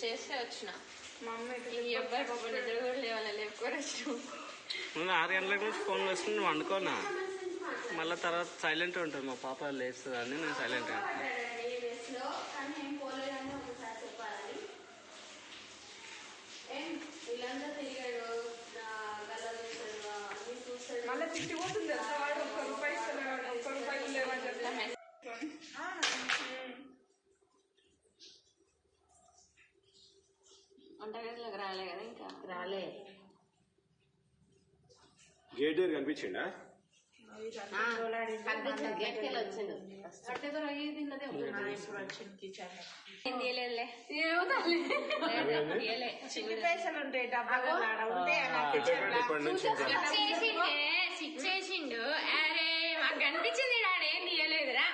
చేస్తే వచ్చిన అబ్బాయి పాప నిద్ర కూడా లేవాలి లేపుకొని వచ్చిన 6 గంటలకు నుంచి ఫోన్ వస్తుంది నువ్వు వండుకోనా మళ్ళీ తర్వాత సైలెంట్ ఉంటుంది మా పాప లేస్తుంది అని నేను సైలెంట్ మళ్ళీ తిట్టిపోతుంది వాడు 1 రూపాయి ఇస్తున్నాడు 1 రూపాయలు లేవని చెప్తా వంటగదిలోకి రాలే కదా ఇంకా రాలే గేట్ దగ్గర కనిపించిండా చిన్ని పైసలు ఉంటాయి డబ్బా చేసిండు అరే మాకు కనిపించింది ఆడేం తీయలేదురా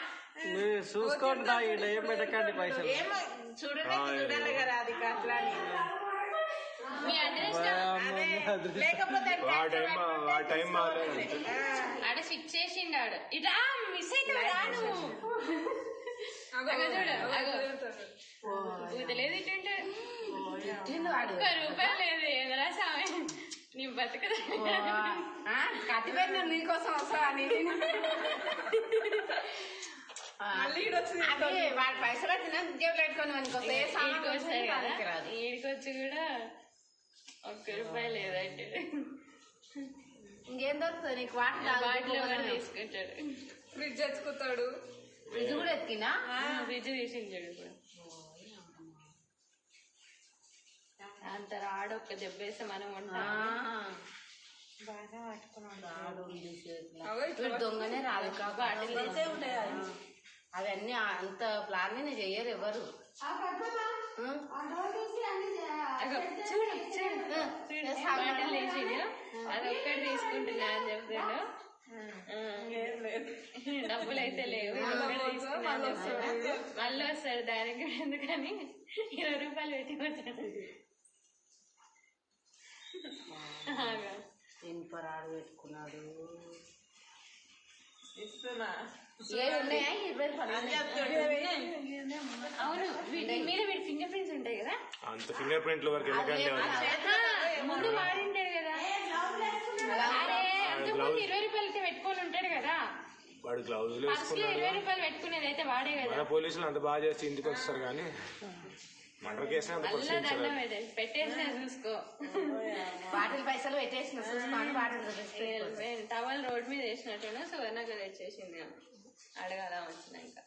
చూసుకోండి ఏం పెట్టకండి పైసలు చూడాలి కదా అది అట్లా మీ అడ్రస్ లేకపోతే ఆడ ఫిక్స్ చేసిండు ఆడు ఇటా మిస్ అవుతావు రాను లేదు ఇటుంటే 1 రూపాయలు లేదు ఎదరా సామె నీ బతుకదా కట్టిపోయిన నీకోసం వస్తా వాడి పైసలు వచ్చిన జేబులు పెట్టుకొని ఈడికొచ్చి కూడా 1 రూపాయి లేదంటే ఇంకేం దొరుకుతుంది నీకు వాటిలో కూడా తీసుకుంటాడు ఫ్రిడ్జ్ ఎత్తుకుతాడు ఫ్రిడ్జ్ కూడా ఎత్తికినా ఫ్రిడ్జ్ తీసించాడు ఇప్పుడు అంత రాడు ఒక్క దెబ్బేస్తే మనం దొంగనే రాదు కాబట్టి అవన్నీ అంత ప్లాన్ చెయ్యరు ఎవరు బాటిల్ వేసిండు అది ఒక్కటి తీసుకుంటున్నా అని చెప్తాడు డబ్బులు అయితే లేవు మళ్ళీ వస్తాడు దానికి కూడా ఎందుకని 20 రూపాయలు పెట్టి వచ్చాడు ఇనుపరాడు పెట్టుకున్నాడు అవును మీద వీడి ఫింగర్ ప్రింట్స్ ఉంటాయి కదా అంత ఫింగర్ ప్రింట్ల వరకు ముందు వాడింటాడు కదా అరే అంతకుముందు 20 రూపాయలతో పెట్టుకొని ఉంటాడు కదా వాడు గ్లౌజ్ 20 రూపాయలు పెట్టుకునేది అయితే వాడే కదా పోలీసులు అంత బాగా చేస్తే ఇంటికి వస్తారు కానీ మర్డర్ కేసు పెట్టేసిన చూసుకో బాటిల్ పైసలు పెట్టేసిన టవల్ రోడ్ మీద వేసినట్టున్నా సువర్ణగా తెచ్చేసింది అడగాల వచ్చినాక